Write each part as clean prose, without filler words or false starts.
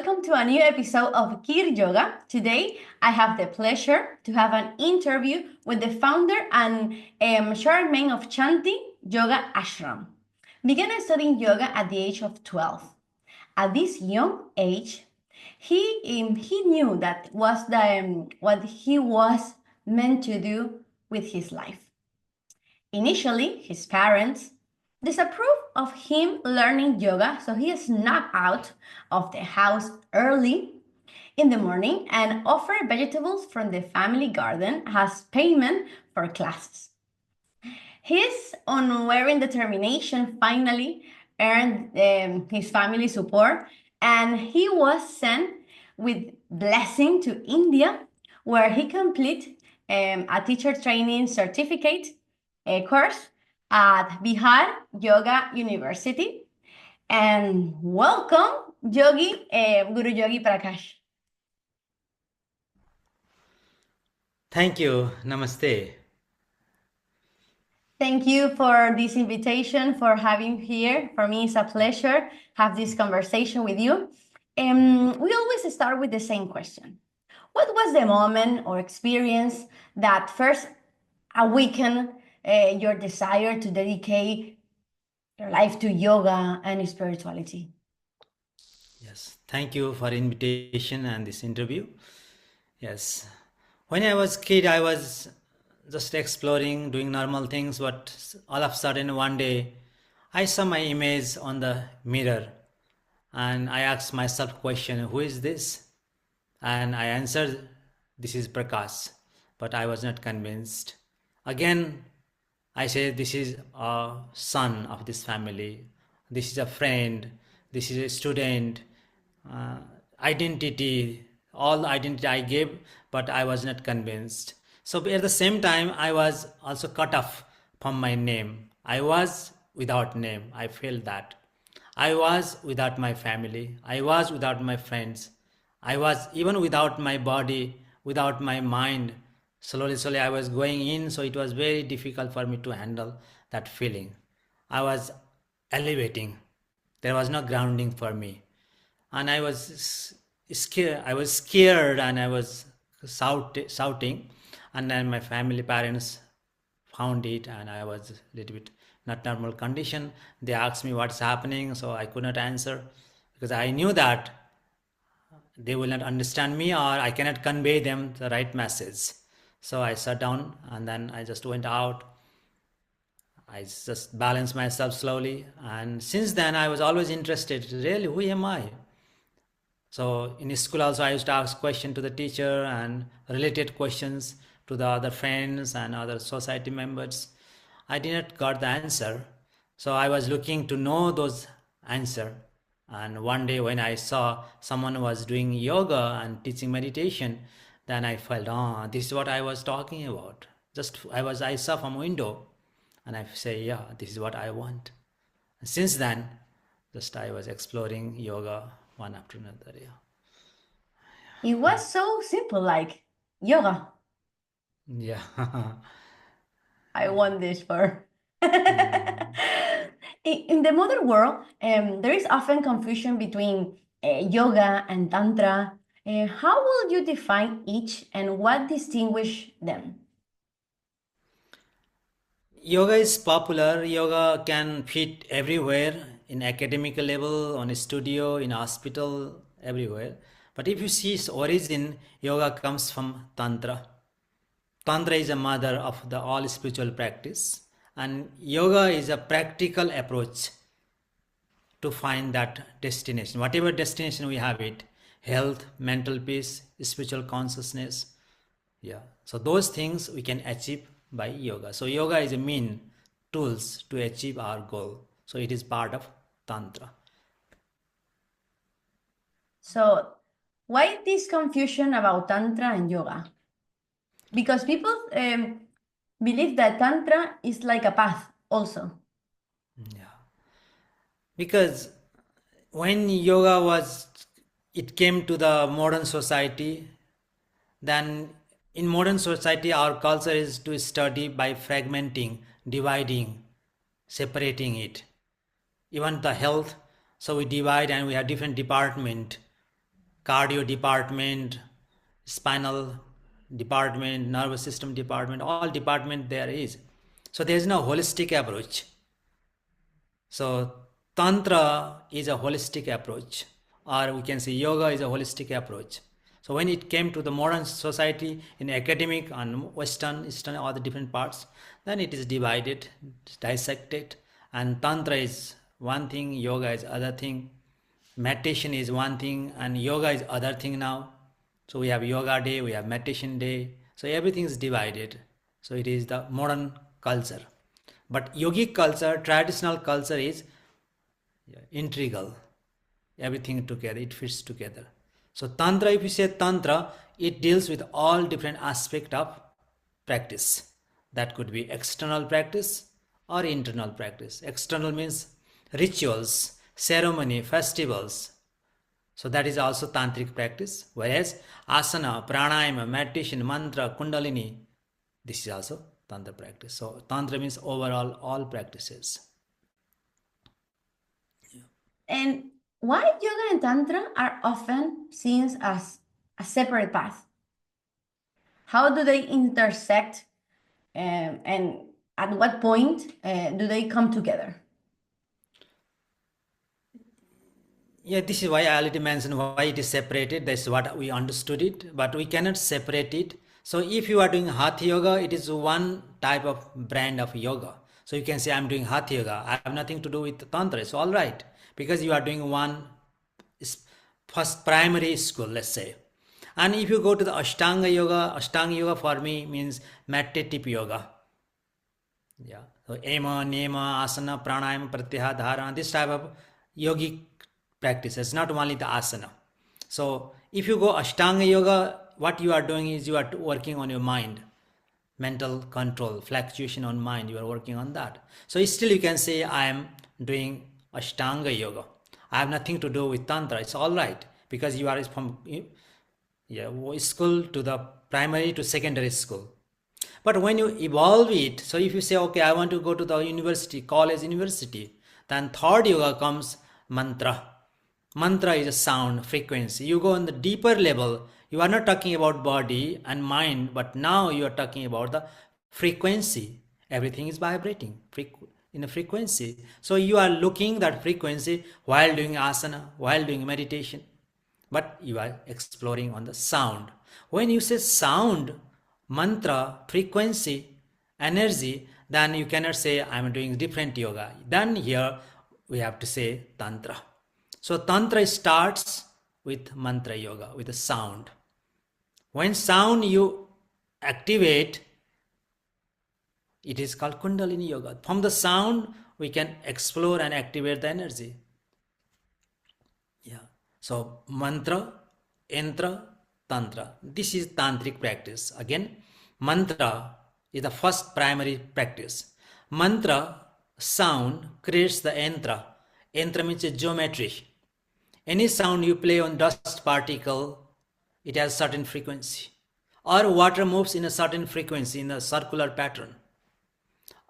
welcome to a new episode of Kir Yoga. Today, I have the pleasure to have an interview with the founder and chairman of Shanti Yoga Ashram. Began studying yoga at the age of 12. At this young age, he knew that was what he was meant to do with his life. Initially, his parents disapproved of him learning yoga, so he snuck out of the house early in the morning and offered vegetables from the family garden as payment for classes. His unwavering determination finally earned his family support, and he was sent with blessing to India, where he completed a teacher training certificate course at Bihar Yoga University. And welcome, Guru Yogi Prakash. Thank you. Namaste. Thank you for this invitation, for having here. For me, it's a pleasure have this conversation with you. We always start with the same question. What was the moment or experience that first awakened your desire to dedicate your life to yoga and spirituality? Yes, thank you for invitation and this interview. Yes, when I was kid, I was just exploring, doing normal things, but all of a sudden one day, I saw my image on the mirror, and I asked myself question, who is this? And I answered, this is Prakash, but I was not convinced. Again, I said, this is a son of this family, this is a friend, this is a student, identity, all identity I gave, but I was not convinced. So at the same time, I was also cut off from my name. I was without name. I felt that. I was without my family. I was without my friends. I was even without my body, without my mind. Slowly I was going in, so it was very difficult for me to handle that feeling. I was elevating. There was no grounding for me. And I was scared. And I was shouting. And then my family parents found it, and I was a little bit not normal condition. They asked me what's happening, so I could not answer because I knew that they will not understand me or I cannot convey them the right message. So I sat down and then I just went out. I just balanced myself slowly, and since then I was always interested, really, who am I? So in school also I used to ask questions to the teacher and related questions to the other friends and other society members. I did not got the answer. So I was looking to know those answer. And one day when I saw someone was doing yoga and teaching meditation, then I felt, this is what I was talking about. I saw from window and I say, yeah, this is what I want. And since then, I was exploring yoga one after another. Yeah. It was so simple, like yoga. Yeah. I want this for. In the modern world, there is often confusion between yoga and tantra. How will you define each and what distinguish them? Yoga is popular. Yoga can fit everywhere, in academic level, on a studio, in hospital, everywhere. But if you see its origin, yoga comes from Tantra. Tantra is a mother of the all spiritual practice, and yoga is a practical approach to find that destination. Whatever destination we have it, health, mental peace, spiritual consciousness. Yeah. So those things we can achieve by yoga. So yoga is a mean tools to achieve our goal. So it is part of Tantra. So why this confusion about tantra and yoga? Because people believe that tantra is like a path also. Yeah. Because when it came to the modern society, then in modern society our culture is to study by fragmenting, dividing, separating it. Even the health, so we divide and we have different department cardio department, spinal department, nervous system department, all department there is. So there is no holistic approach. So Tantra is a holistic approach, or we can say yoga is a holistic approach. So when it came to the modern society in academic and Western, Eastern, all the different parts, then it is divided, dissected, and Tantra is one thing, yoga is other thing, meditation is one thing, and yoga is other thing now. So we have yoga day, we have meditation day. So everything is divided. So it is the modern culture. But yogic culture, traditional culture is integral. Everything together, it fits together. So Tantra, if you say Tantra, it deals with all different aspects of practice. That could be external practice or internal practice. External means rituals, ceremony, festivals. So that is also tantric practice. Whereas asana, pranayama, meditation, mantra, kundalini, this is also Tantra practice. So Tantra means overall all practices. And why yoga and Tantra are often seen as a separate path? How do they intersect, and at what point do they come together? Yeah, this is why I already mentioned why it is separated. That's what we understood it, but we cannot separate it. So if you are doing Hatha Yoga, it is one type of brand of yoga. So you can say, I'm doing Hatha Yoga. I have nothing to do with Tantra. It's all right, because you are doing one first primary school, let's say. And if you go to the Ashtanga Yoga for me means meditative yoga. Yeah. So Ema, Nema, Asana, Pranayama, Pratyahara, Dharana, this type of yogic practices, not only the asana. So if you go Ashtanga Yoga, what you are doing is you are working on your mind, mental control, fluctuation on mind, you are working on that. So still you can say, I am doing Ashtanga Yoga. I have nothing to do with Tantra. It's all right, because you are from school to the primary to secondary school. But when you evolve it, so if you say, okay, I want to go to the university, college, university, then third yoga comes mantra. Mantra is a sound, frequency. You go on the deeper level. You are not talking about body and mind, but now you are talking about the frequency. Everything is vibrating in a frequency. So you are looking that frequency while doing asana, while doing meditation, but you are exploring on the sound. When you say sound, mantra, frequency, energy, then you cannot say I'm doing different yoga. Then here we have to say Tantra. So Tantra starts with mantra yoga, with a sound. When sound you activate, it is called Kundalini Yoga. From the sound, we can explore and activate the energy. Yeah. So mantra, yantra, Tantra. This is tantric practice. Again, mantra is the first primary practice. Mantra, sound, creates the yantra. Yantra means a geometry. Any sound you play on dust particle, it has certain frequency. Or water moves in a certain frequency, in a circular pattern.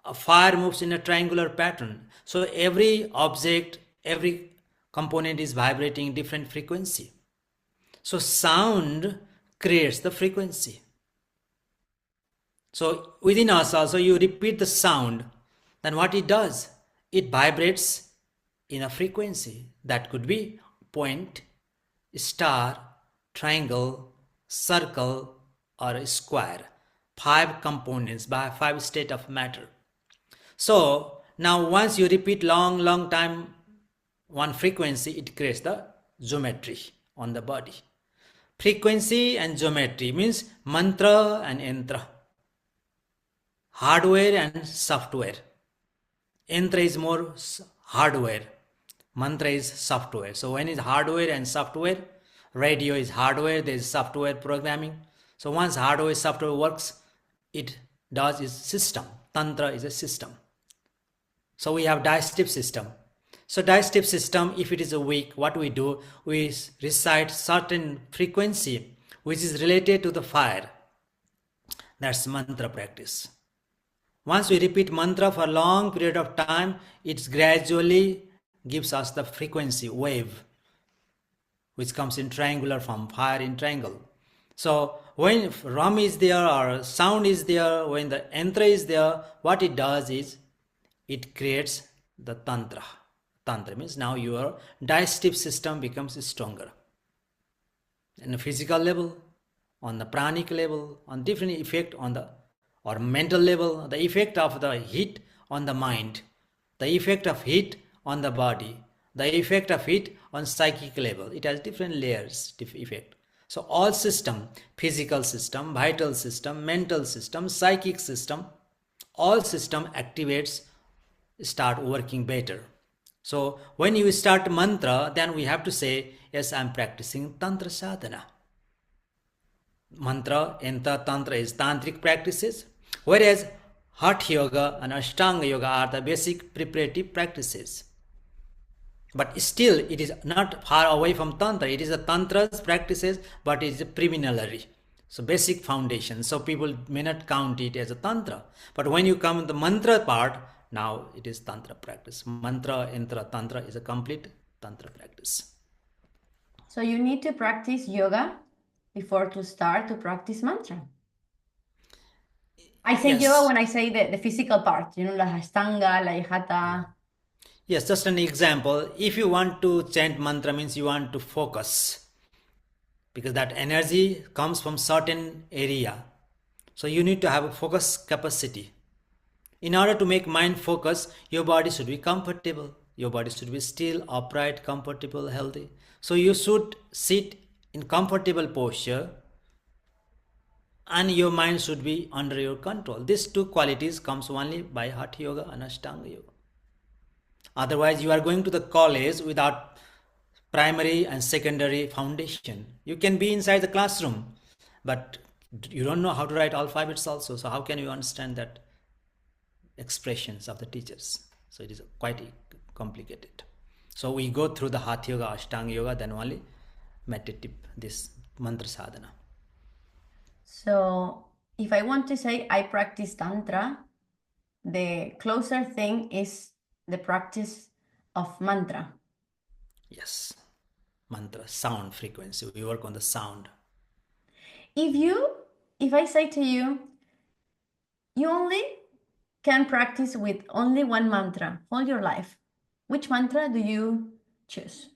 A fire moves in a triangular pattern. So every object, every component is vibrating different frequency. So sound creates the frequency. So within us also you repeat the sound, then what it does? It vibrates in a frequency. That could be point, star, triangle, circle, or a square. 5 components by 5 states of matter. So now once you repeat long time one frequency, it creates the geometry on the body. Frequency and geometry means mantra and yantra. Hardware and software. Yantra is more hardware. Mantra is software. So when is hardware and software? Radio is hardware, there is software programming. So once hardware software works, it does is system. Tantra is a system. So we have digestive system. So digestive system, if it is a weak, what we do, we recite certain frequency which is related to the fire. That's mantra practice. Once we repeat mantra for a long period of time, it gradually gives us the frequency wave. which comes in triangular form, fire in triangle. So when ram is there or sound is there, when the yantra is there, what it does is it creates the tantra. Tantra means now your digestive system becomes stronger. In a physical level, on the pranic level, on different effect on the or mental level, the effect of the heat on the mind, the effect of heat on the body, the effect of heat on psychic level. It has different layers, effect. So all system, physical system, vital system, mental system, psychic system, all system activates, start working better. So when you start mantra, then we have to say, yes, I'm practicing Tantra sadhana. Mantra and Tantra is tantric practices, whereas Hatha Yoga and Ashtanga Yoga are the basic preparative practices. But still, it is not far away from Tantra. It is a Tantra's practices, but it is a preliminary. So basic foundation. So people may not count it as a Tantra. But when you come to the mantra part, now it is Tantra practice. Mantra, Yantra, Tantra is a complete Tantra practice. So you need to practice yoga before to start to practice mantra. I say Yes. yoga when I say the physical part, you know, la ashtanga, la hatha. Yes, just an example. If you want to chant mantra, means you want to focus, because that energy comes from certain area. So you need to have a focus capacity. In order to make mind focus, your body should be comfortable. Your body should be still, upright, comfortable, healthy. So you should sit in comfortable posture and your mind should be under your control. These two qualities comes only by Hatha Yoga and Ashtanga Yoga. Otherwise, you are going to the college without primary and secondary foundation. You can be inside the classroom, but you don't know how to write alphabets also. So how can you understand that expressions of the teachers? So it is quite complicated. So we go through the Hatha Yoga, Ashtanga Yoga, then only meditative, this mantra sadhana. So if I want to say I practice Tantra, the closer thing is the practice of mantra. Yes, mantra, sound frequency. We work on the sound. If I say to you, you only can practice with only one mantra all your life, which mantra do you choose?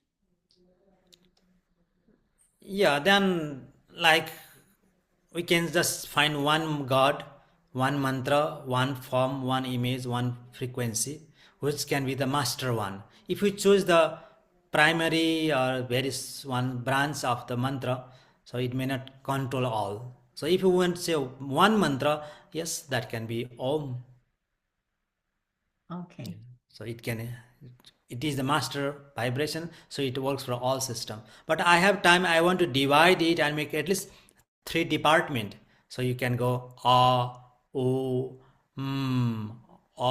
Yeah, then like we can just find one God, one mantra, one form, one image, one frequency, which can be the master one. If you choose the primary or various one branch of the mantra, so it may not control all. So if you want to say one mantra, yes, that can be Om. Okay. So it is the master vibration, so it works for all system. But I have time, I want to divide it and make at least 3 department. So you can go A, O, A,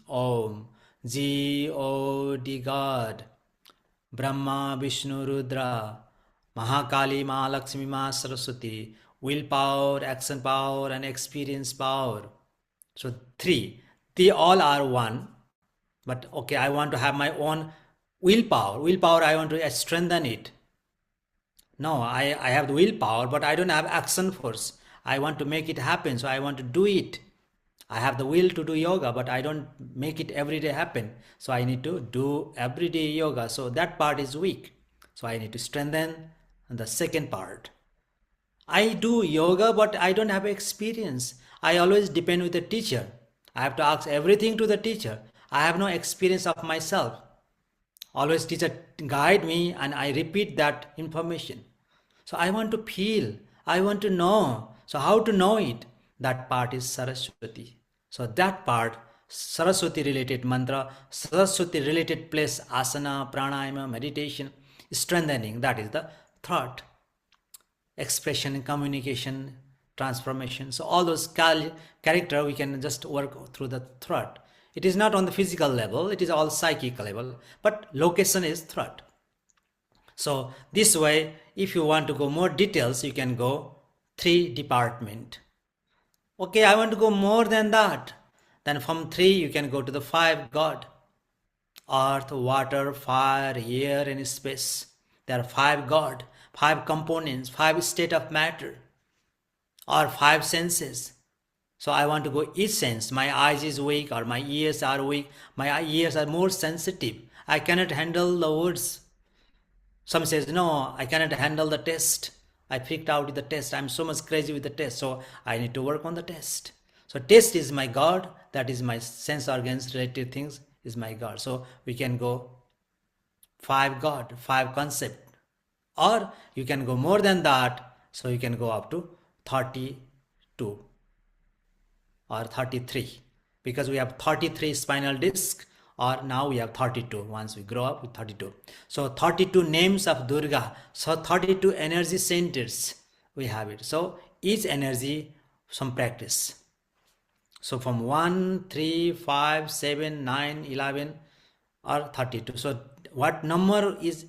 Om, G, O, D, God, Brahma, Vishnu, Rudra, Mahakali, Mahalakshmi, Ma, Saraswati, willpower, action power, and experience power. So 3, they all are one. But okay, I want to have my own willpower. Willpower, I want to strengthen it. No, I have the willpower, but I don't have action force. I want to make it happen, so I want to do it. I have the will to do yoga, but I don't make it every day happen. So I need to do everyday yoga. So that part is weak. So I need to strengthen the second part. I do yoga, but I don't have experience. I always depend with the teacher. I have to ask everything to the teacher. I have no experience of myself. Always teacher guide me and I repeat that information. So I want to feel, I want to know. So how to know it? That part is Saraswati. So that part, Saraswati related mantra, Saraswati related place, asana, pranayama, meditation, strengthening, that is the thought, expression, communication, transformation. So all those character we can just work through the thought. It is not on the physical level, it is all psychic level, but location is thought. So this way, if you want to go more details, you can go 3 department. Okay, I want to go more than that. Then from 3 you can go to the 5 God. earth, water, fire, air, and space. There are 5 God, 5 components, 5 state of matter, or 5 senses. So I want to go each sense. My eyes is weak, or my ears are weak. My ears are more sensitive. I cannot handle the words. Some says, no, I cannot handle the test. I freaked out with the test. I'm so much crazy with the test. So I need to work on the test. So test is my God. That is my sense organs related things is my God. So we can go 5 God, 5 concept. Or you can go more than that. So you can go up to 32 or 33. Because we have 33 spinal disc, or now we have 32 once we grow up with 32. So 32 names of Durga. So 32 energy centers we have it. So each energy some practice. So from 1, 3, 5, 7, 9, 11 or 32. So what number is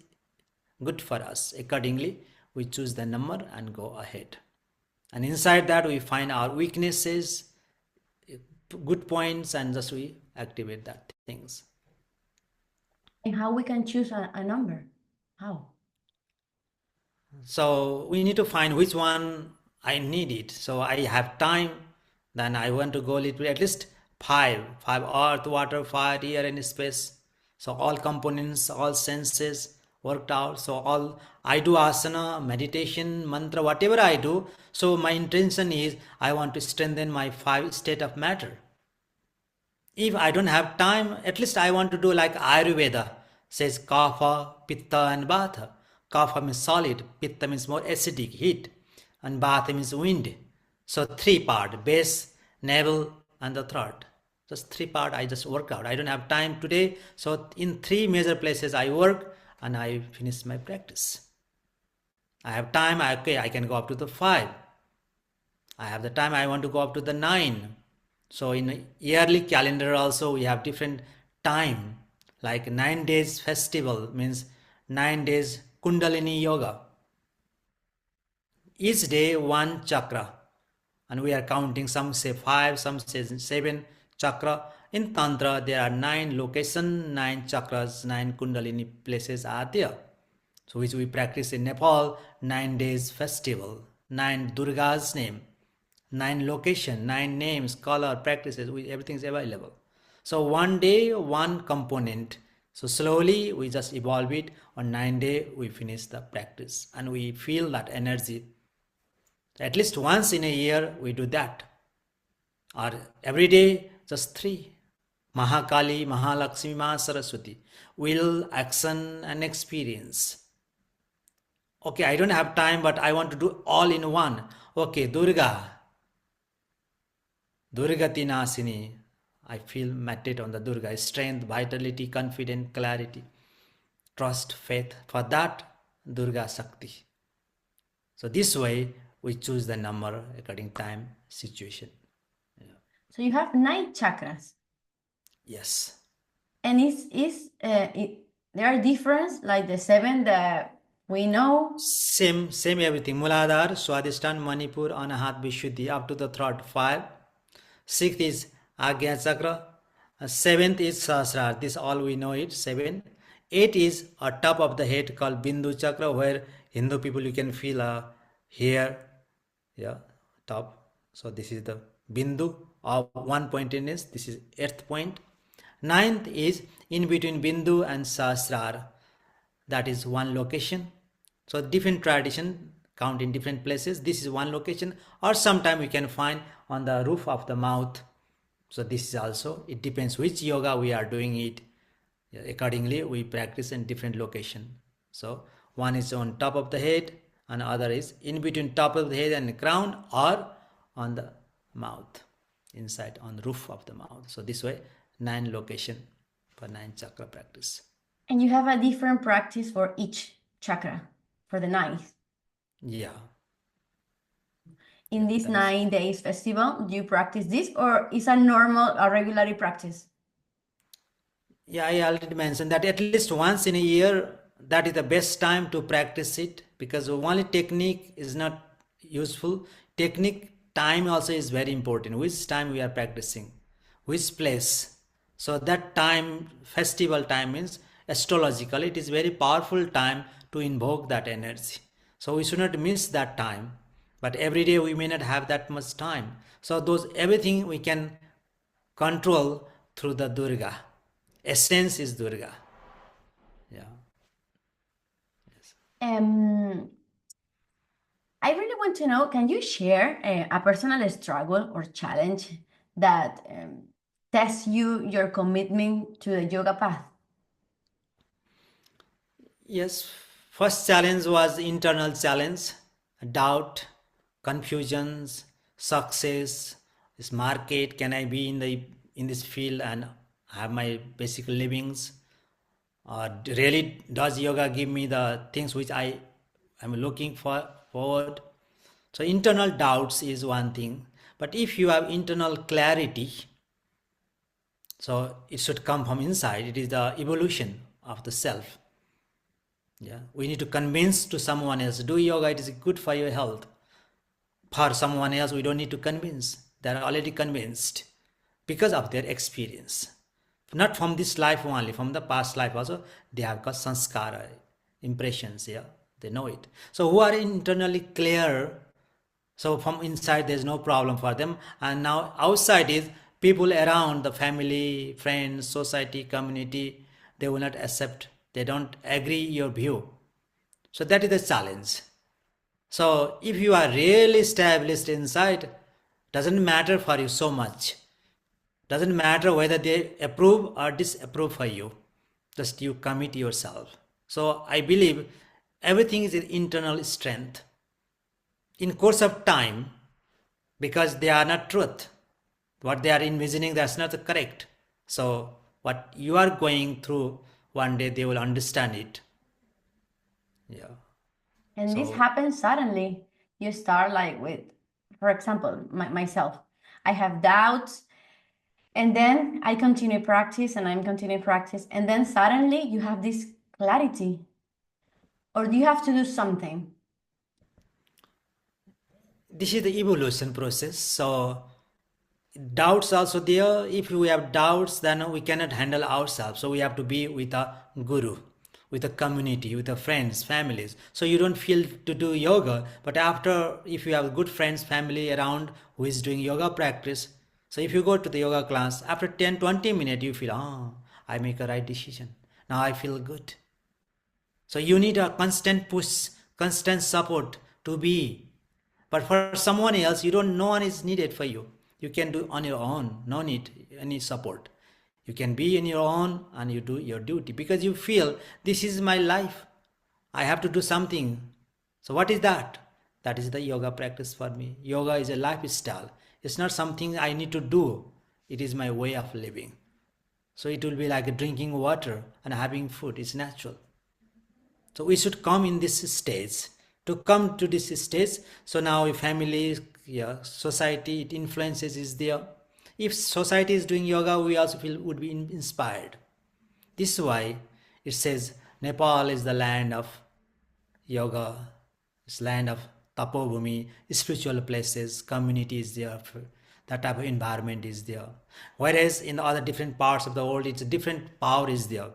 good for us? Accordingly, we choose the number and go ahead. And inside that we find our weaknesses, good points, and just we activate that things. And how we can choose a number? How? So we need to find which one I need it. So I have time, then I want to go a little bit, at least 5 earth, water, fire, air, and space. So all components, all senses worked out. So all I do asana, meditation, mantra, whatever I do. So my intention is I want to strengthen my 5 state of matter. If I don't have time, at least I want to do like Ayurveda says kapha, pitta, and vata. Kapha means solid, pitta means more acidic, heat, and vata means wind. So 3 part, base, navel, and the throat. Just 3 part I just work out. I don't have time today. So in 3 major places I work and I finish my practice. I have time, okay, I can go up to the 5. I have the time, I want to go up to the 9. So in yearly calendar also we have different time, like 9 days festival means 9 days Kundalini Yoga. Each day 1 chakra, and we are counting, some say 5, some say 7 chakra. In Tantra there are 9 locations, 9 chakras, 9 Kundalini places are there. So which we practice in Nepal, 9 days festival, 9 Durga's name, 9 location, 9 names, color, practices, everything is available. So 1 day, 1 component. So slowly we just evolve it. On 9 day we finish the practice and we feel that energy. At least once in a year we do that. Or every day just 3. Mahakali, Mahalakshmi, Mahasaraswati. Will, action, and experience. Okay, I don't have time, but I want to do all in one. Okay, Durga. Durgati Nasini. I feel meditate on the Durga. Strength, vitality, confidence, clarity, trust, faith. For that, Durga Shakti. So this way, we choose the number according time, situation. Yeah. So you have 9 chakras. Yes. And there are difference, like the 7 that we know. Same everything. Muladhara, Swadhisthana, Manipur, Anahat, Vishuddhi, up to the third 5. 6th is Agya Chakra. 7th is Sahasrara. This all we know it. 7. 8 is a top of the head called Bindu Chakra, where Hindu people you can feel here, yeah, top. So this is the Bindu of 1 pointedness. This is 8th point. 9th is in between Bindu and Sahasrara. That is 1 location. So different tradition count in different places. This is 1 location, or sometime we can find on the roof of the mouth. So this is also, it depends which yoga we are doing it. Accordingly we practice in different location. So one is on top of the head and other is in between top of the head and the crown, or on the mouth, inside on the roof of the mouth. So this way 9 location for 9 chakra practice. And you have a different practice for each chakra, for the 9th. Yeah. In this 9 days festival, do you practice this, or is a normal, a regular practice? Yeah, I already mentioned that at least once in a year, that is the best time to practice it, because only technique is not useful. Technique, time also is very important. Which time we are practicing, which place. So that time, festival time means astrological, it is very powerful time to invoke that energy. So we should not miss that time. But every day we may not have that much time. So those everything we can control through the Durga. Essence is Durga. Yeah. Yes. I really want to know, can you share a personal struggle or challenge that tests your commitment to the yoga path? Yes, first challenge was internal challenge, doubt, confusions, success, this market, can I be in this field and have my basic livings? Or really does yoga give me the things which I am looking for forward? So internal doubts is one thing, but if you have internal clarity, so it should come from inside. It is the evolution of the self. Yeah, we need to convince to someone else, do yoga, it is good for your health. For someone else, we don't need to convince. They are already convinced because of their experience. Not from this life only, from the past life also, they have got sanskara, impressions, yeah, they know it. So who are internally clear, so from inside there's no problem for them. And now outside is people around, the family, friends, society, community, they will not accept, they don't agree your view. So that is the challenge. So if you are really established inside, doesn't matter for you so much. Doesn't matter whether they approve or disapprove for you. Just you commit yourself. So I believe everything is in internal strength. In course of time, because they are not truth, what they are envisioning, that's not correct. So what you are going through, one day they will understand it. Yeah. And this So happens suddenly. You start like with, for example, myself. I have doubts, and then I continue practice, and I'm continuing practice, and then suddenly you have this clarity, or do you have to do something? this is the evolution process. So doubts also there. If we have doubts, then we cannot handle ourselves, so we have to be with a guru, with a community, with the friends, families. So you don't feel to do yoga, but after, if you have good friends, family around who is doing yoga practice, so if you go to the yoga class, after 10-20 minutes you feel, oh, I make a right decision, now I feel good. So you need a constant push, constant support to be. But for someone else, you don't, no one is needed for you. You can do on your own, no need any support. You can be in your own and you do your duty because you feel this is my life. I have to do something. So what is that? That is the yoga practice for me. Yoga is a lifestyle. It's not something I need to do. It is my way of living. So it will be like drinking water and having food. It's natural. So we should come in this stage. To come to this stage, so now family, yeah, society, it influences is there. If society is doing yoga, we also feel would be inspired. This is why it says Nepal is the land of yoga, it's land of tapobhumi, spiritual places, communities there, that type of environment is there. Whereas in the other different parts of the world, it's a different power is there.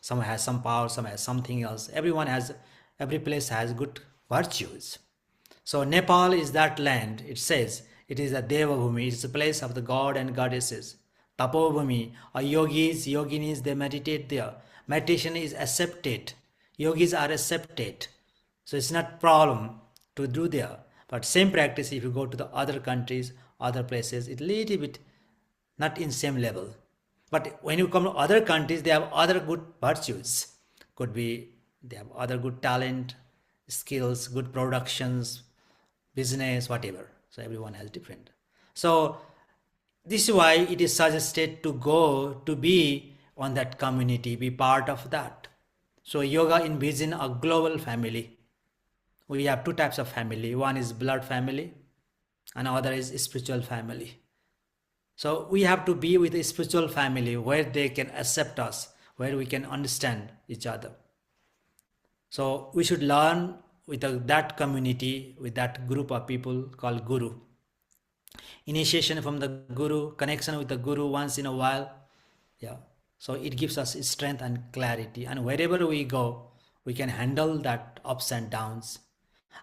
Some has some power, some has something else. Every place has good virtues. So Nepal is that land. It says it is a Devabhumi. It's a place of the god and goddesses. Tapobhumi, or yogis, yoginis, they meditate there. Meditation is accepted. Yogis are accepted. So it's not problem to do there. But same practice if you go to the other countries, other places, it's a little bit not in same level. But when you come to other countries, they have other good virtues. Could be they have other good talent, skills, good productions, business, whatever. So everyone has different. So this is why it is suggested to go to be on that community, be part of that. So yoga envision a global family. We have two types of family. One is blood family and other is spiritual family. So we have to be with a spiritual family where they can accept us, where we can understand each other. So we should learn with that community, with that group of people called Guru. Initiation from the Guru, connection with the Guru once in a while. Yeah. So it gives us strength and clarity. And wherever we go, we can handle that ups and downs.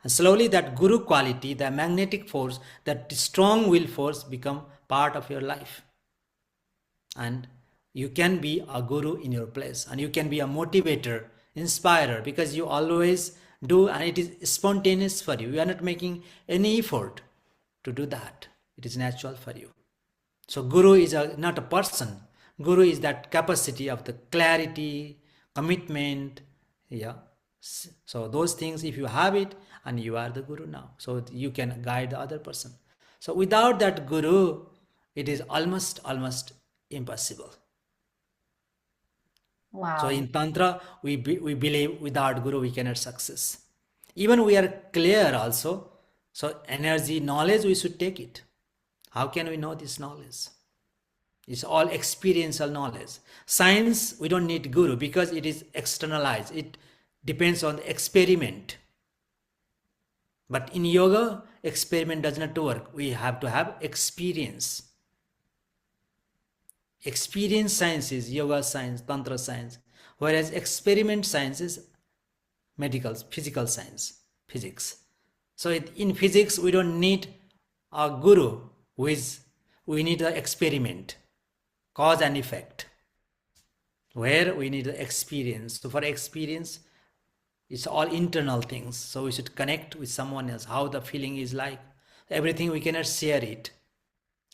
And slowly that guru quality, the magnetic force, that strong will force become part of your life. And you can be a guru in your place, and you can be a motivator, inspirer, because you always do, and it is spontaneous for you. You are not making any effort to do that. It is natural for you. So guru is not a person. Guru is that capacity of the clarity, commitment. Yeah. So those things, if you have it, and you are the guru now, so you can guide the other person. So without that guru, it is almost impossible. So Wow. in Tantra, we believe without Guru we cannot success. Even we are clear also. So energy, knowledge, we should take it. How can we know this knowledge? It's all experiential knowledge. Science, we don't need Guru because it is externalized. It depends on the experiment. But in yoga, experiment does not work. We have to have experience. Experience science is yoga science, tantra science, whereas experiment science is medical, physical science, physics. So in physics, we don't need a guru we need the experiment, cause and effect, where we need the experience. So for experience, it's all internal things. So we should connect with someone else, how the feeling is like. Everything we cannot share it.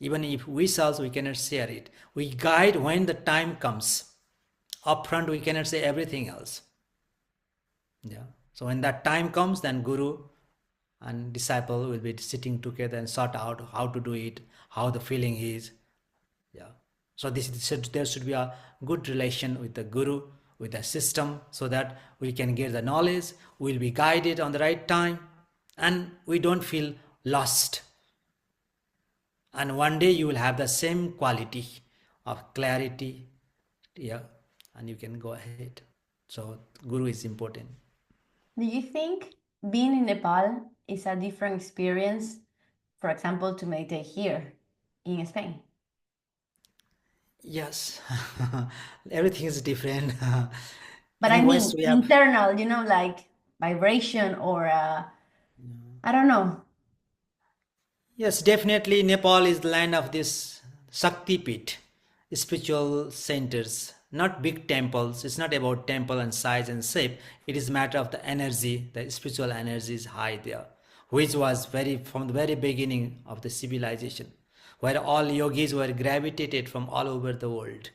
Even if we self, we cannot share it. We guide when the time comes. Upfront, we cannot say everything else. Yeah. So when that time comes, then guru and disciple will be sitting together and sort out how to do it, how the feeling is. Yeah. So there should be a good relation with the guru, with the system, so that we can get the knowledge, we'll be guided on the right time, and we don't feel lost. And one day you will have the same quality of clarity. Yeah. And you can go ahead. So guru is important. Do you think being in Nepal is a different experience, for example, to meditate here in Spain? Yes. Everything is different. But I In West mean, we have, internal, like vibration or, I don't know. yes, definitely Nepal is the land of this Shakti Pit, spiritual centers, not big temples. It's not about temple and size and shape. It is matter of the energy. The spiritual energy is high there, which was from the very beginning of the civilization, where all yogis were gravitated from all over the world.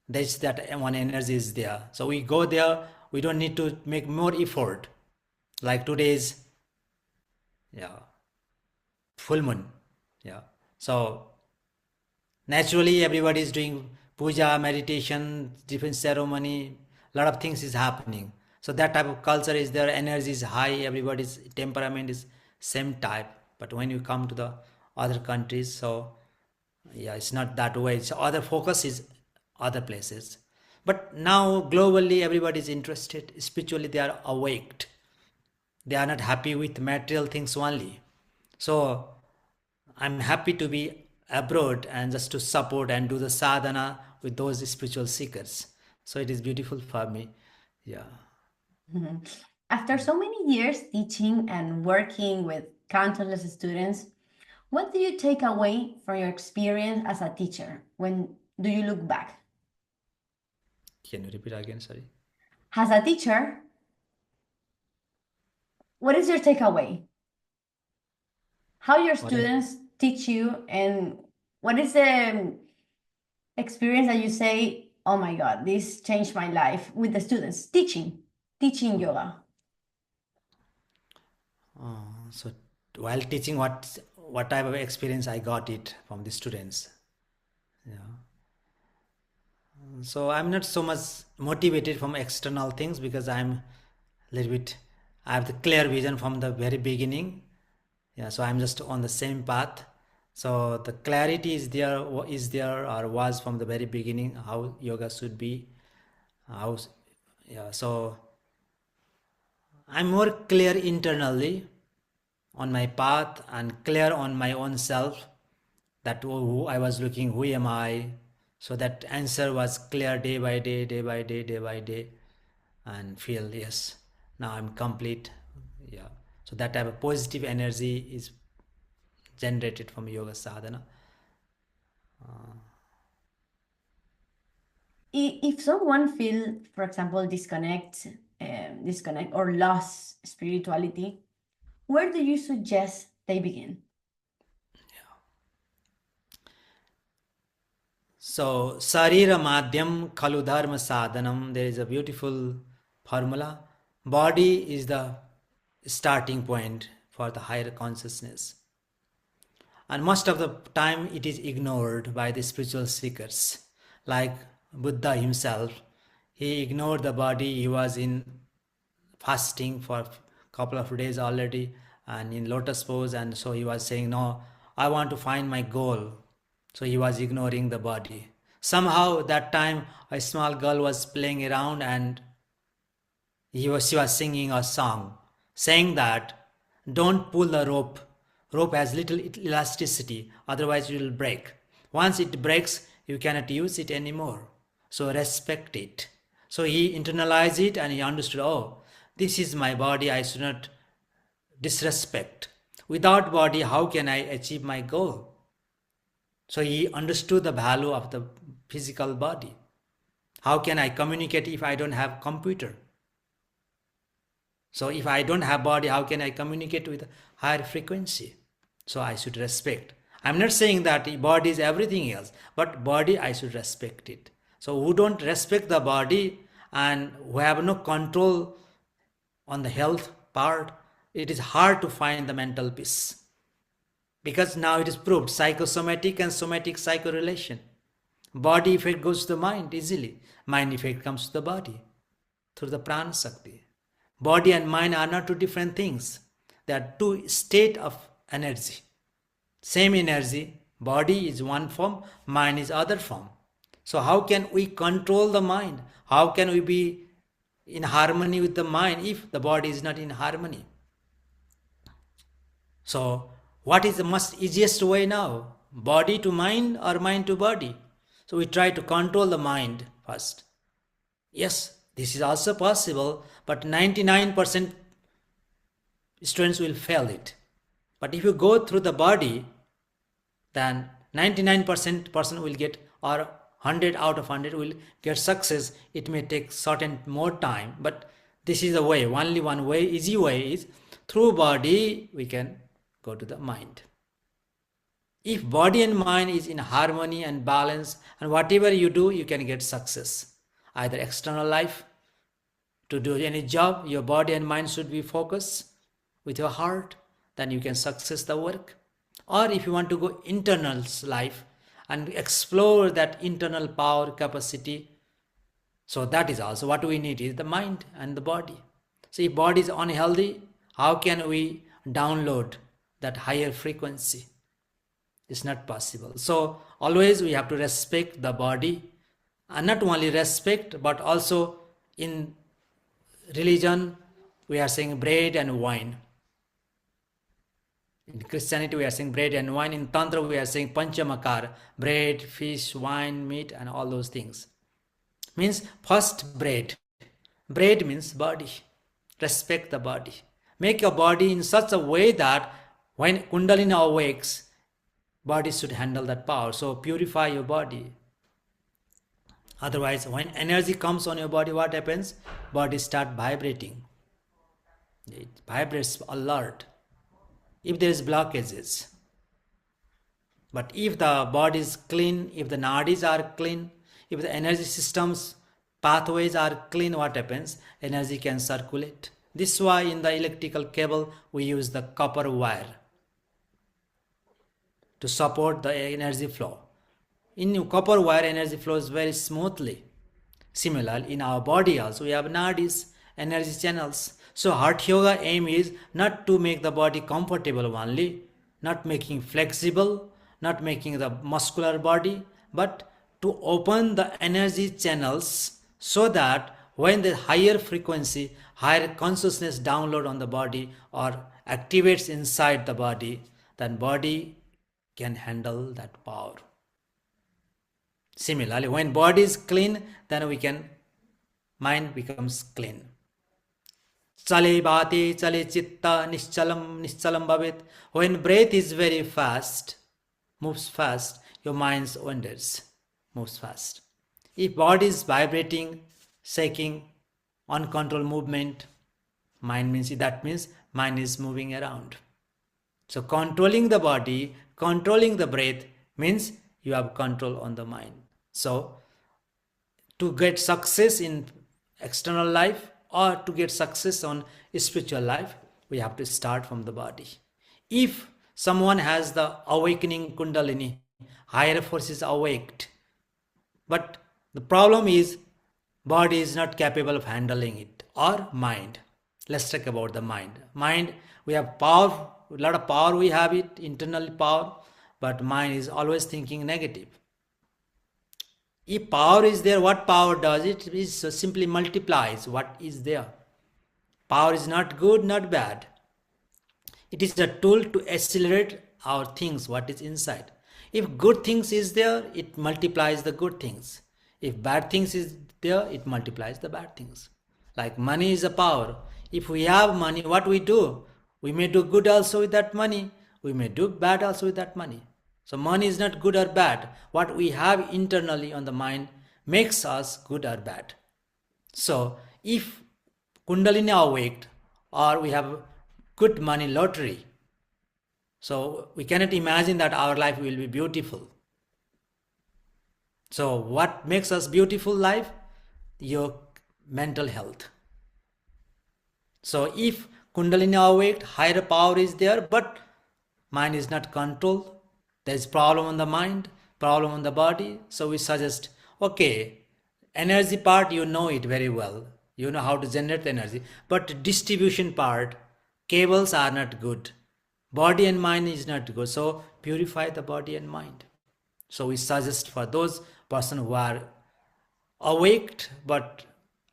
That's that one energy is there. So we go there. We don't need to make more effort. Like today's, yeah, full moon. Yeah. So naturally everybody is doing puja, meditation, different ceremony, a lot of things is happening. So that type of culture is there, energy is high, everybody's temperament is same type. But when you come to the other countries, so yeah, it's not that way. So other focus is other places. But now globally everybody is interested, spiritually they are awaked. They are not happy with material things only. So I'm happy to be abroad and just to support and do the sadhana with those spiritual seekers. So it is beautiful for me. Yeah. After so many years teaching and working with countless students, what do you take away from your experience as a teacher? When do you look back? Can you repeat again? Sorry. As a teacher, what is your takeaway? How your What I, students teach you, and what is the experience that you say, oh my God, this changed my life with the students teaching yoga? so while teaching, what type of experience I got it from the students. Yeah. So I'm not so much motivated from external things because I'm a little bit, I have the clear vision from the very beginning. Yeah, so I'm just on the same path. So the clarity is there or was from the very beginning how yoga should be. How, yeah, so I'm more clear internally on my path and clear on my own self, that who I was looking, who am I, So that answer was clear day by day, day by day, day by day, and feel, yes, now I'm complete. Yeah. So that type of positive energy is generated from yoga sadhana. If someone feel, for example, disconnect or lost spirituality, where do you suggest they begin? So, Sarira Madhyam Khalu Dharma Sadhanam, there is a beautiful formula. Body is the starting point for the higher consciousness. And most of the time it is ignored by the spiritual seekers. Like Buddha himself, he ignored the body. He was in fasting for a couple of days already and in lotus pose, and so he was saying, no, I want to find my goal. So he was ignoring the body. Somehow that time a small girl was playing around and she was singing a song saying that don't pull the rope. Rope has little elasticity, otherwise it will break. Once it breaks, you cannot use it anymore. So respect it. So he internalized it and he understood, oh, this is my body, I should not disrespect. Without body, how can I achieve my goal? So he understood the value of the physical body. How can I communicate if I don't have computer? So if I don't have body, how can I communicate with higher frequency? So I should respect. I'm not saying that body is everything else, but body I should respect it. So who don't respect the body and who have no control on the health part, it is hard to find the mental peace. Because now it is proved psychosomatic and somatic psychorelation. Body effect goes to the mind easily. Mind effect comes to the body through the prana shakti. Body and mind are not two different things. They are two states of energy. Same energy, body is one form, mind is other form. So how can we control the mind? How can we be in harmony with the mind if the body is not in harmony? So what is the most easiest way now? Body to mind or mind to body? So we try to control the mind first. Yes, this is also possible, but 99% students will fail it. But if you go through the body, then 99% person will get, or 100 out of 100 will get success. It may take certain more time, but this is the way. Only one way, easy way is through body we can go to the mind. If body and mind is in harmony and balance, and whatever you do, you can get success. Either external life, to do any job, your body and mind should be focused with your heart, then you can success the work. Or if you want to go internal life and explore that internal power capacity, so that is also what we need is the mind and the body. So if body is unhealthy, how can we download that higher frequency? It's not possible. So always we have to respect the body, and not only respect, but also in religion we are saying bread and wine. In Christianity we are saying bread and wine. In Tantra we are saying panchamakar, bread, fish, wine, meat, and all those things. Means first bread. Bread means body. Respect the body. Make your body in such a way that when Kundalini awakes, body should handle that power. So purify your body. Otherwise, when energy comes on your body, what happens? Body start vibrating. It vibrates alert. If there is blockages. But if the body is clean, if the nadis are clean, if the energy systems, pathways are clean, what happens? Energy can circulate. This is why in the electrical cable we use the copper wire to support the energy flow. In copper wire, energy flows very smoothly. Similarly, in our body also we have nadis, energy channels. So heart yoga aim is not to make the body comfortable only, not making flexible, not making the muscular body, but to open the energy channels so that when the higher frequency, higher consciousness download on the body or activates inside the body, then body can handle that power. Similarly, when body is clean, then mind becomes clean. Chale bhate, chale chitta, nischalam bhavet. When breath is very fast, moves fast, your mind wanders, moves fast. If body is vibrating, shaking, uncontrolled movement, that means mind is moving around. So controlling the body, controlling the breath means you have control on the mind. So to get success in external life or to get success on spiritual life, we have to start from the body. If someone has the awakening Kundalini, higher force is awaked, but the problem is body is not capable of handling it, or mind. Let's talk about the mind. Mind, we have power, a lot of power we have it, internal power, but mind is always thinking negative. If power is there, what power does? It is simply multiplies what is there. Power is not good, not bad. It is a tool to accelerate our things, what is inside. If good things is there, it multiplies the good things. If bad things is there, it multiplies the bad things. Like money is a power. If we have money, what we do? We may do good also with that money. We may do bad also with that money. So money is not good or bad. What we have internally on the mind makes us good or bad. So if Kundalini awaked, or we have good money lottery, so we cannot imagine that our life will be beautiful. So what makes us beautiful life? Your mental health. So if Kundalini awaked, higher power is there, but mind is not controlled, there is problem on the mind, problem on the body. So we suggest, okay, energy part, you know it very well. You know how to generate energy. But distribution part, cables are not good. Body and mind is not good. So purify the body and mind. So we suggest for those persons who are awaked but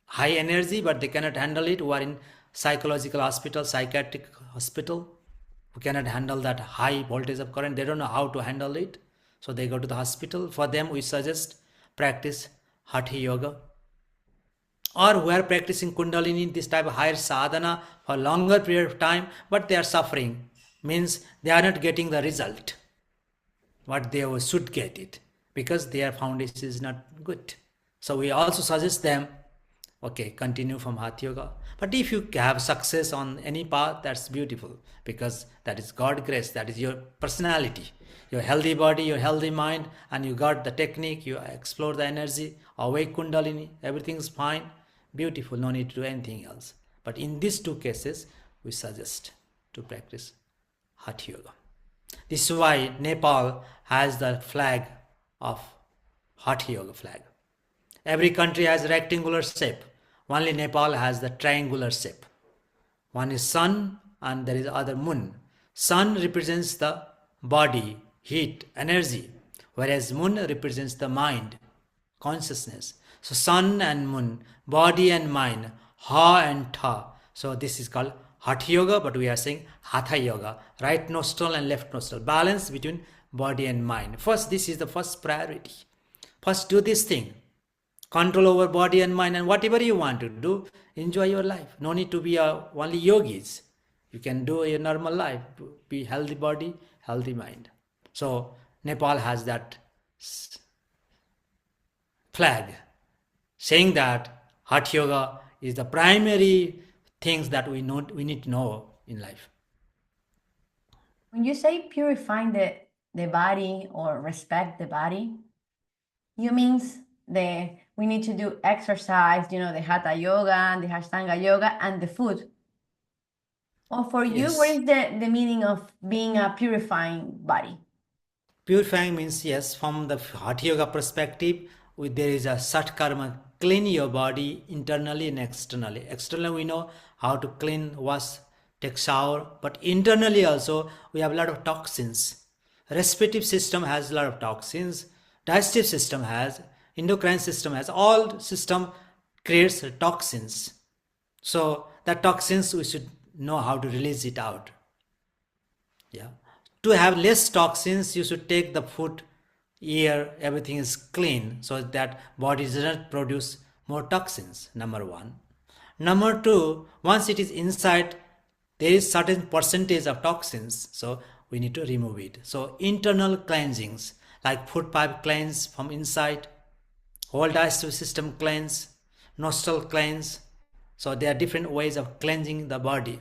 high energy, but they cannot handle it, who are in psychological hospital, psychiatric hospital, who cannot handle that high voltage of current, they don't know how to handle it, so they go to the hospital. For them we suggest practice Hatha Yoga, or who are practicing Kundalini, this type of higher sadhana for a longer period of time, but they are suffering, means they are not getting the result what they should get it, because their foundation is not good. So we also suggest them, okay, continue from Hatha Yoga. But if you have success on any path, that's beautiful, because that is God grace, that is your personality, your healthy body, your healthy mind, and you got the technique, you explore the energy, awake Kundalini, everything is fine, beautiful, no need to do anything else. But in these two cases, we suggest to practice Hatha Yoga. This is why Nepal has the flag of Hatha Yoga flag. Every country has a rectangular shape. Only Nepal has the triangular shape. One is sun and there is other moon. Sun represents the body, heat, energy, whereas moon represents the mind, consciousness. So sun and moon, body and mind, ha and tha. So this is called Hatha Yoga, but we are saying Hatha Yoga, right nostril and left nostril, balance between body and mind. First, this is the first priority. First, do this thing. Control over body and mind, and whatever you want to do, enjoy your life. No need to be only yogis. You can do a normal life, be healthy body, healthy mind. So Nepal has that flag saying that Hatha Yoga is the primary things that we need to know in life. When you say purifying the body or respect the body, you means we need to do exercise, the Hatha Yoga and the Ashtanga Yoga and the food. Or for you, Yes. what is the meaning of being a purifying body? Purifying means, yes, from the Hatha Yoga perspective, there is a Satkarma, clean your body internally and externally. Externally, we know how to clean, wash, take shower, but internally also, we have a lot of toxins. Respiratory system has a lot of toxins, digestive system has, endocrine system has, all system creates toxins. So that toxins, we should know how to release it out. Yeah. To have less toxins, you should take the food ear, everything is clean so that body does not produce more toxins, number one. Number two, once it is inside, there is certain percentage of toxins, so we need to remove it. So internal cleansings like food pipe cleanse from inside, whole digestive system cleanse, nostril cleanse. So there are different ways of cleansing the body.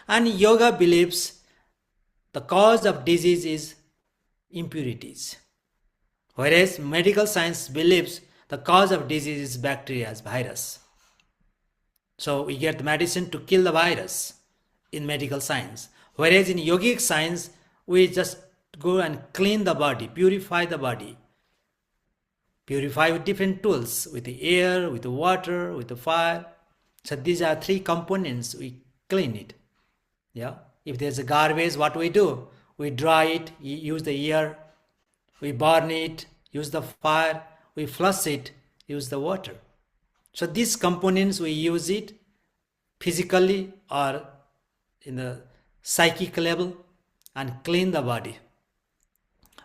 And yoga believes the cause of disease is impurities, whereas medical science believes the cause of disease is bacteria, virus. So we get medicine to kill the virus in medical science, whereas in yogic science we just go and clean the body, purify the body, purify with different tools, with the air, with the water, with the fire. So these are three components, we clean it. Yeah, if there's a garbage, what we do, we dry it, use the air, we burn it, use the fire, we flush it, use the water. So these components we use it physically or in the psychic level and clean the body.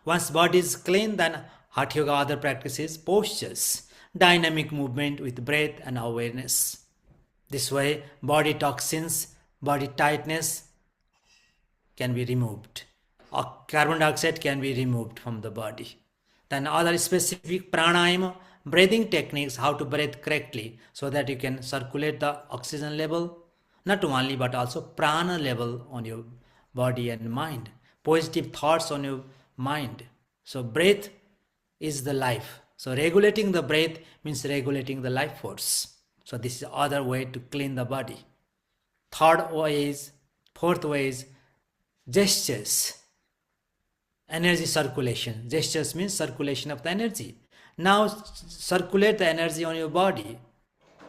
Once body is clean, then Hatha Yoga other practices, postures, dynamic movement with breath and awareness. This way body toxins, body tightness can be removed, or carbon dioxide can be removed from the body. Then other specific pranayama, breathing techniques, how to breathe correctly so that you can circulate the oxygen level, not only but also prana level on your body and mind, positive thoughts on your mind. So breath is the life. So regulating the breath means regulating the life force. So this is the other way to clean the body. Fourth way is gestures, energy circulation. Gestures means circulation of the energy. Now circulate the energy on your body.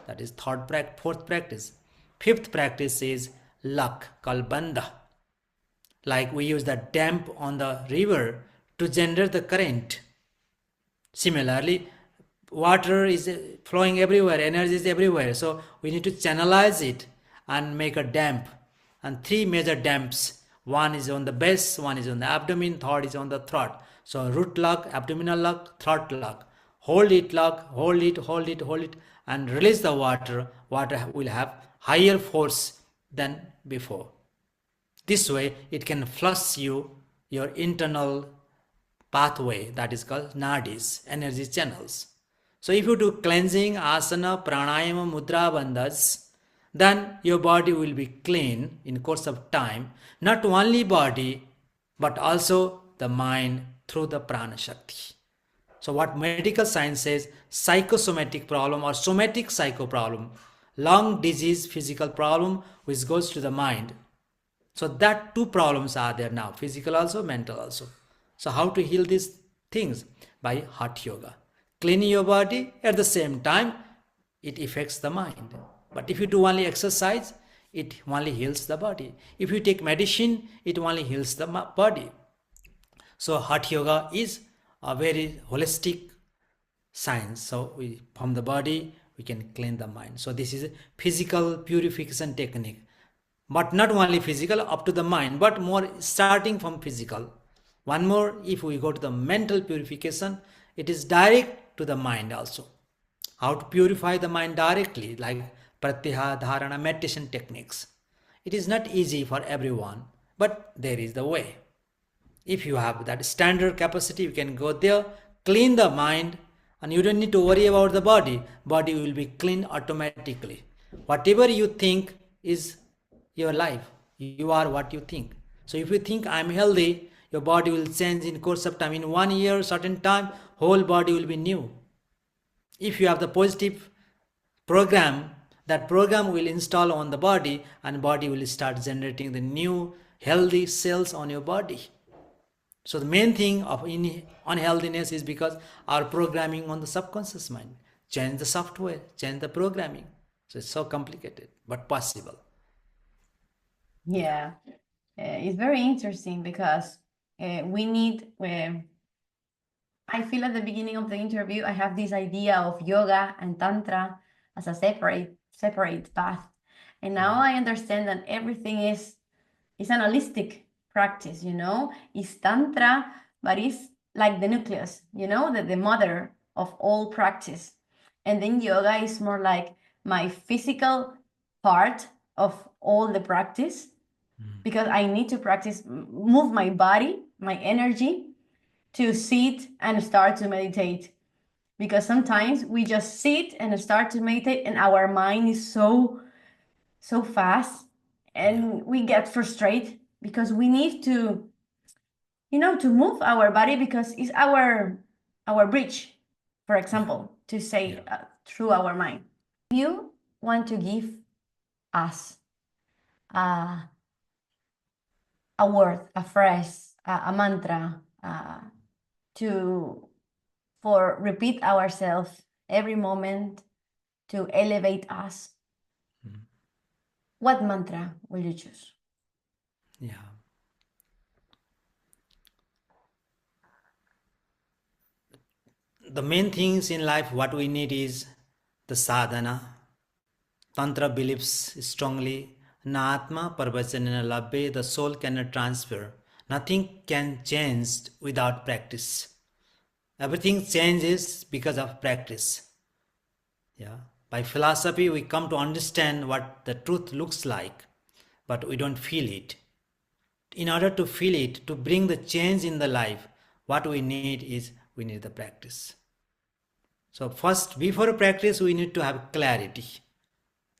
That is fourth practice. Fifth practice is luck, called bandha. Like we use the dam on the river to generate the current. Similarly, water is flowing everywhere, energy is everywhere. So we need to channelize it and make a dam. And three major dams. One is on the base, one is on the abdomen, third is on the throat. So root lock, abdominal lock, throat lock. Hold it, lock, hold it, hold it, hold it, and release the water. Water will have higher force than before. This way it can flush your internal pathway, that is called nadis, energy channels. So if you do cleansing, asana, pranayama, mudra, bandhas, then your body will be clean in course of time. Not only body, but also the mind through the prana shakti. So what medical science says, psychosomatic problem or somatic psycho problem, lung disease, physical problem, which goes to the mind. So that two problems are there now, physical also, mental also. So how to heal these things? By Hatha Yoga. Cleaning your body, at the same time, it affects the mind. But if you do only exercise, it only heals the body. If you take medicine, it only heals the body. So Hatha Yoga is a very holistic science. So from the body, we can clean the mind. So this is a physical purification technique. But not only physical, up to the mind, but more starting from physical. One more, if we go to the mental purification, it is direct to the mind also. How to purify the mind directly, like pratyahara, dharana, meditation techniques. It is not easy for everyone, but there is the way. If you have that standard capacity, you can go there, clean the mind, and you don't need to worry about the body. Body will be clean automatically. Whatever you think is your life. You are what you think. So if you think I'm healthy, your body will change in course of time. In 1 year, certain time, whole body will be new. If you have the positive program, that program will install on the body, and body will start generating the new healthy cells on your body. So the main thing of unhealthiness is because our programming on the subconscious mind. Change the software, change the programming. So it's so complicated, but possible. Yeah, it's very interesting because we need. I feel at the beginning of the interview, I have this idea of yoga and tantra as a separate path, and now I understand that everything is an holistic practice. It's tantra, but it's like the nucleus, the mother of all practice. And then yoga is more like my physical part of all the practice, because I need to practice, move my body, my energy, to sit and start to meditate. Because sometimes we just sit and start to meditate and our mind is so fast, and we get frustrated because we need to move our body, because it's our bridge, for example, to say through our mind. If you want to give us a word, a phrase, a mantra, for repeat ourselves every moment to elevate us, what mantra will you choose? Yeah. The main things in life, what we need is the sadhana. Tantra believes strongly, na atma parvachanena labbe, the soul cannot transfer. Nothing can change without practice. Everything changes because of practice. Yeah. By philosophy, we come to understand what the truth looks like, but we don't feel it. In order to feel it, to bring the change in the life, what we need the practice. So first, before practice, we need to have clarity.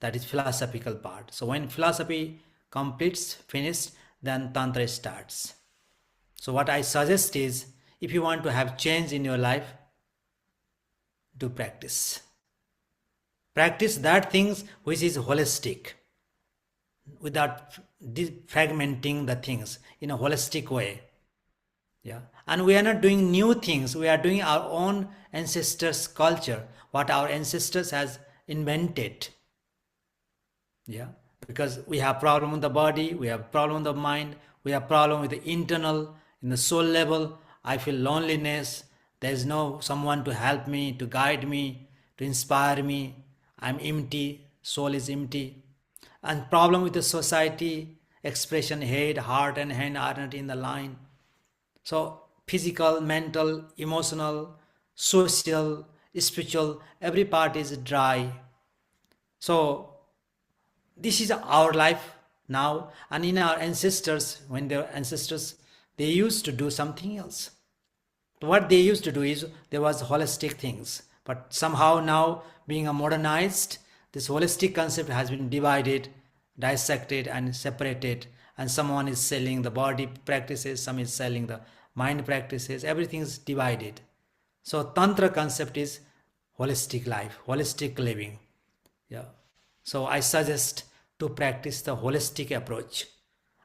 That is philosophical part. So when philosophy completes, finished, then Tantra starts. So what I suggest is, if you want to have change in your life, do practice. Practice that things which is holistic, without fragmenting the things in a holistic way. Yeah. And we are not doing new things. We are doing our own ancestors' culture, what our ancestors has invented. Yeah. Because we have problem with the body, we have problem with the mind, we have problem with the internal, in the soul level. I feel loneliness. There is no someone to help me, to guide me, to inspire me. I'm empty. Soul is empty. And problem with the society, expression, head, heart and hand are not in the line. So physical, mental, emotional, social, spiritual, every part is dry. So this is our life now, and in our ancestors, when their ancestors, they used to do something else. What they used to do is, there was holistic things, but somehow now, being a modernized, this holistic concept has been divided, dissected and separated, and someone is selling the body practices, some is selling the mind practices, everything is divided. So Tantra concept is holistic life, holistic living. Yeah. So I suggest to practice the holistic approach.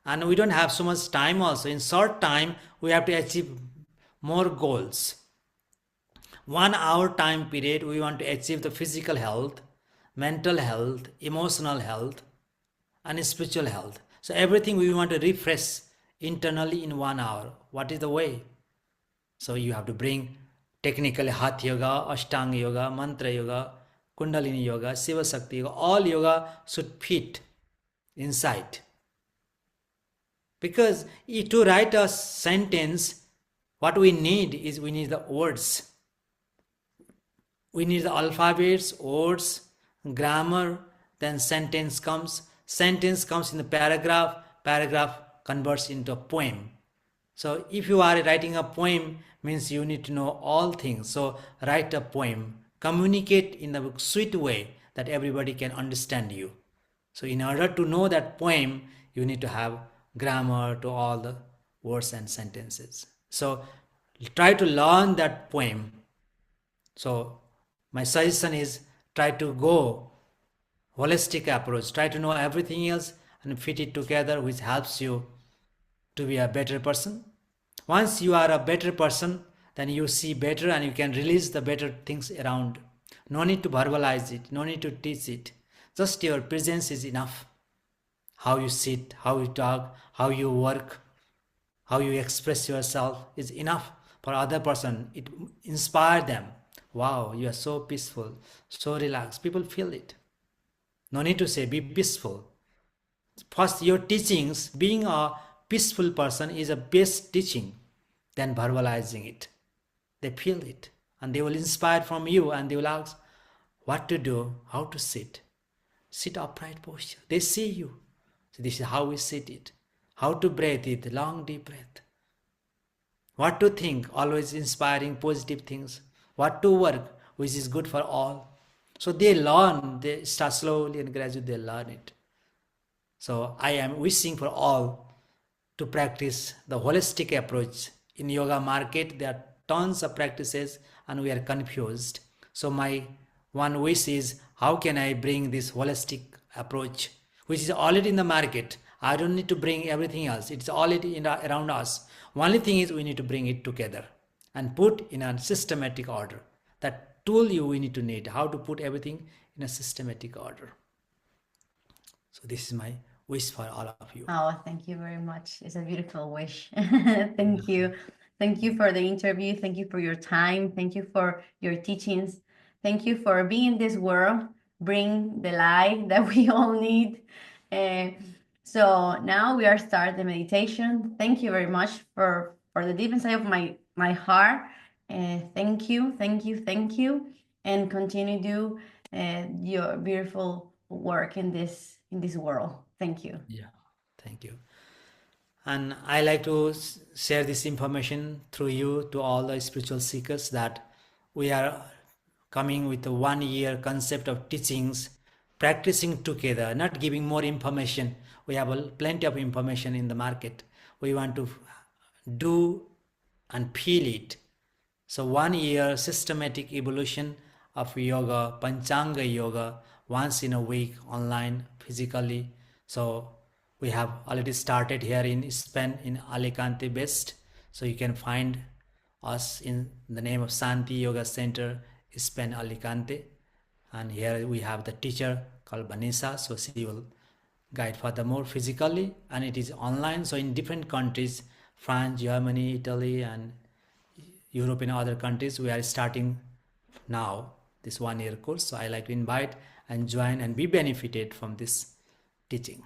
And we don't have so much time also. In short time, we have to achieve more goals. 1 hour time period, we want to achieve the physical health, mental health, emotional health, and spiritual health. So everything we want to refresh internally in 1 hour. What is the way? So you have to bring technically Hatha Yoga, Ashtanga Yoga, Mantra Yoga, Kundalini Yoga, Shiva Shakti Yoga. All yoga should fit inside. Because to write a sentence, what we need is, we need the words. We need the alphabets, words, grammar, then sentence comes. Sentence comes in the paragraph, paragraph converts into a poem. So if you are writing a poem, means you need to know all things. So write a poem, communicate in a sweet way that everybody can understand you. So in order to know that poem, you need to have grammar to all the words and sentences. So try to learn that poem. So my suggestion is, try to go holistic approach. Try to know everything else and fit it together, which helps you to be a better person. Once you are a better person, then you see better and you can release the better things around. No need to verbalize it, no need to teach it. Just your presence is enough. How you sit, how you talk, how you work, how you express yourself is enough for other person. It inspires them. Wow, you are so peaceful, so relaxed. People feel it. No need to say be peaceful. First, your teachings, being a peaceful person is a best teaching than verbalizing it. They feel it and they will inspire from you and they will ask what to do, how to sit. Sit upright posture. They see you. So this is how we sit it. How to breathe it, long deep breath. What to think, always inspiring positive things. What to work, which is good for all. So they learn, they start slowly and gradually they learn it. So I am wishing for all to practice the holistic approach. In yoga market, there are tons of practices and we are confused. So my one wish is, how can I bring this holistic approach, which is already in the market? I don't need to bring everything else. It's already around us. Only thing is we need to bring it together and put in a systematic order. That tool we need, how to put everything in a systematic order. So this is my wish for all of you. Oh, thank you very much. It's a beautiful wish. Thank you. Thank you for the interview. Thank you for your time. Thank you for your teachings. Thank you for being in this world, bring the light that we all need. So now we are starting the meditation. Thank you very much for the deep inside of my heart. Thank you, thank you, thank you, and continue do your beautiful work in this world. Thank you. Yeah, thank you. And I like to share this information through you to all the spiritual seekers that we are coming with a 1 year concept of teachings, practicing together, not giving more information. We have plenty of information in the market. We want to do and feel it. So 1 year systematic evolution of yoga, Panchanga yoga, once in a week, online, physically. So we have already started here in Spain, in Alicante based. So you can find us in the name of Shanti Yoga Center, Spain, Alicante. And here we have the teacher called Vanessa. So she will guide furthermore physically, and it is online. So in different countries, France, Germany, Italy, and Europe and other countries, we are starting now this 1 year course. So I like to invite and join and be benefited from this teaching.